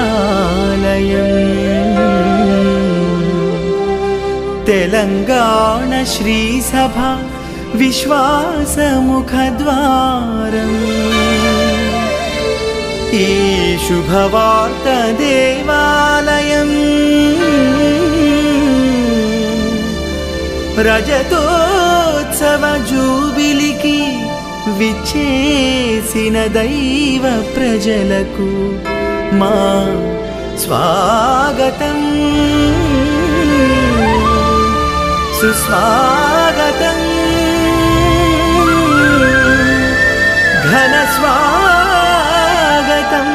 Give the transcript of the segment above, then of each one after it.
శుభవార్తాలయం తెలంగాణ శ్రీ సభ విశ్వాసముఖద్వారం ఈ శుభవార్త దేవాలయం రజతోత్సవ జూబిలికి విచ్చేసిన దైవ ప్రజలకు మా స్వాగతం సుస్వాగతం ఘన స్వాగతం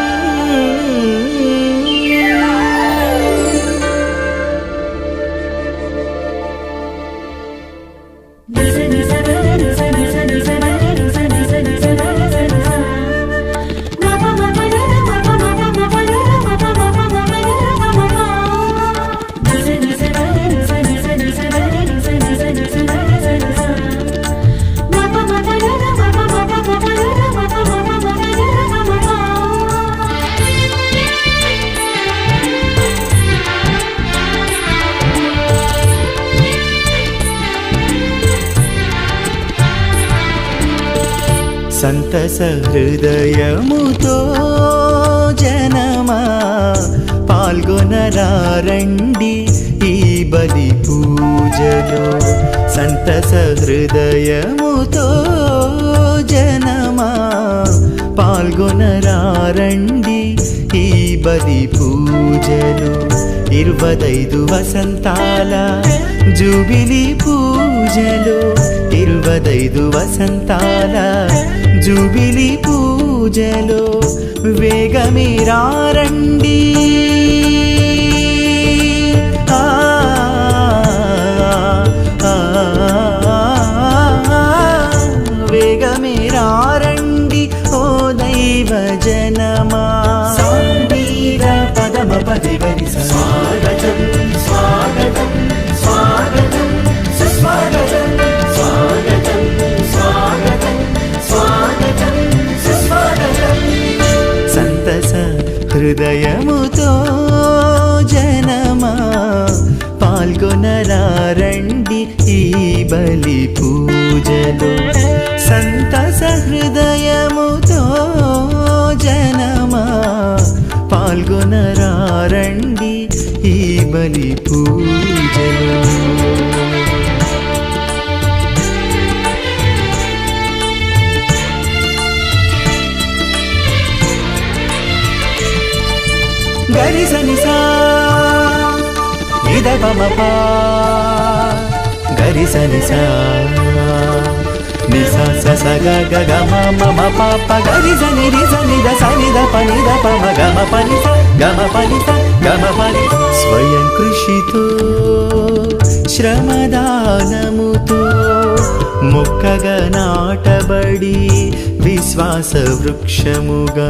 సంతస హృదయముతో జనమా పాల్గొనరారండి ఈ బలి పూజలో సంతస హృదయముతో జనమా పాల్గొనరారండి ఈ బలి పూజలో 25 వసంతాల జూబిలీ పూజలో 25 వసంతాల జూబిలీ పూజలో వేగమీరారండి వేగమీరారండి ఓ దైవ జనమా పదమ పదిగరి స్వాగతం స్వాగతం స్వాగతం సుస్వాగతం స్వాగతం స్వాగతం స్వాగతం సుస్వాగతం సంతస హృదయముతో జనమా పాల్గొనరారండి ఈ బలి పూజలో సంతస హృదయముతో జనమా పాల్గొనరారండి ఈ బలి పూజలో గరి సనిసా ఇద పమపా గరి సనిసా నిసా స గ గ గ మ మ మ ప ప గ రి స ని రి స ని ద స ని ద ప ని ద ప మ గ మ ప ని స గ మ ప ని స గ మ ప ని స్వయం కృషితో శ్రమదానముతో మొక్కగా నాటబడి విశ్వాస వృక్షముగా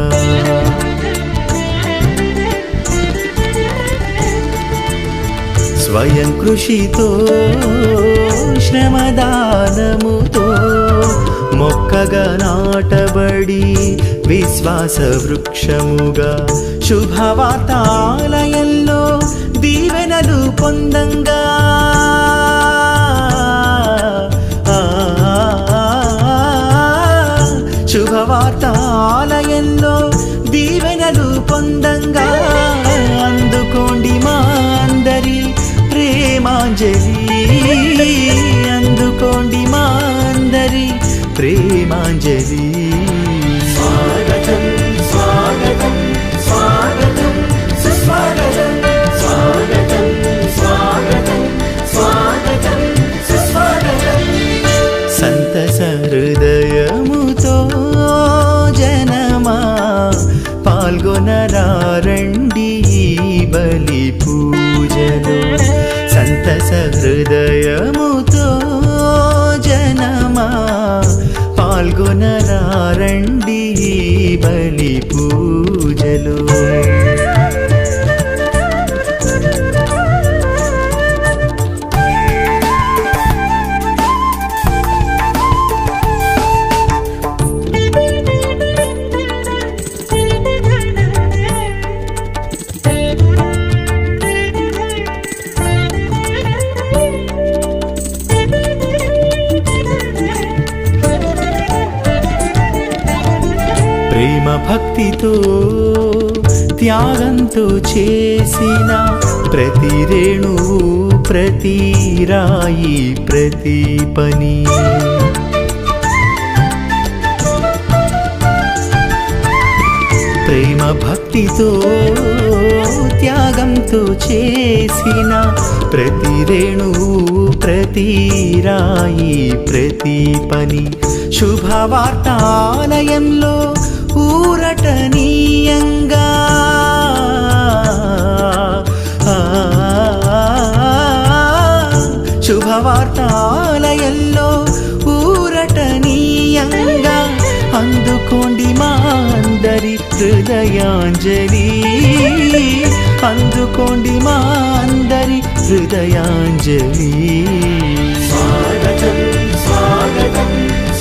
స్వయం కృషితో శ్రమదానముతో మొక్కగా నాటబడి విశ్వాస వృక్షముగా శుభవార్తాలయంలో దీవెనలు పొందంగా శుభవార్తాలయంలో దీవెనలు పొందంగా అందుకోండి మా అందరి ప్రేమాంజలి అందుకోండి మా అందరి ప్రేమాంజలి స్వాగతం స్వాగతం స్వాగతం సుస్వాగతం స్వాగతం స్వాగతం స్వాగతం సుస్వాగతం సంతస హృదయముతో జనమా పాల్గొనరారండి బలి పూజలో సంతస హృదయముతో జనమా పాల్గొనరారండి బలి పూజలో భక్తితో త్యాగంతో చేసిన ప్రతి రేణువు ప్రతి రాయి ప్రతి పని ప్రేమ భక్తితో త్యాగంతో చేసిన ప్రతి రేణువు ప్రతి రాయి ప్రతి పని శుభవార్తాలయంలో ఊరటనీయంగా శుభవార్తాలయంలో ఊరటనీయంగా అందుకోండి మా అందరి హృదయాంజలి అందుకోండి మా అందరి హృదయాంజలి స్వాగతం స్వాగతం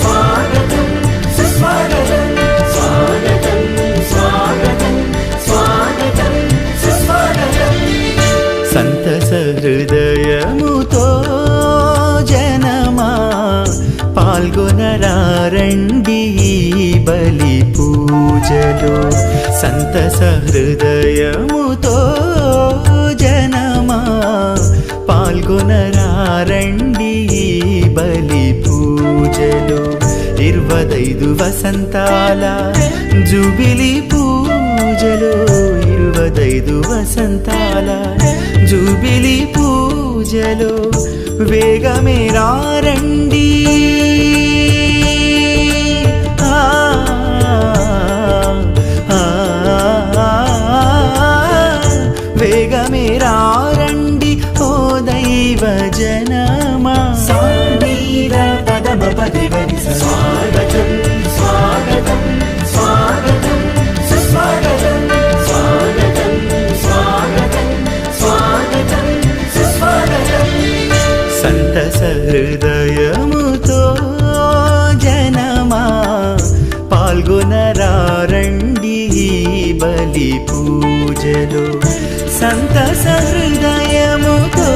స్వాగతం సుస్వాగతం స్వాగతం స్వాగతం స్వాగతం సుస్వాగతం సంతస హృదయముతో జనమా పాల్గొనరారండి బలి పూజలో సంతస హృదయముతో జనమా పాల్గొనరారండి బలి పూజలో 25 వసంతాల జూబిలీ పూజలో 25 వసంతాల జూబిలీ పూజలో వేగమే రారండి వేగమే రారండి ఓ దైవ జనమా సానీర పదమ పదివరి స్వాగతం స్వాగతం స్వాగతం సుస్వాగతం స్వాగతం స్వాగతం స్వాగతం సుస్వాగతం సంతస హృదయముతో జనమా పాల్గొనరారండి బలి పూజలో సంతస హృదయముతో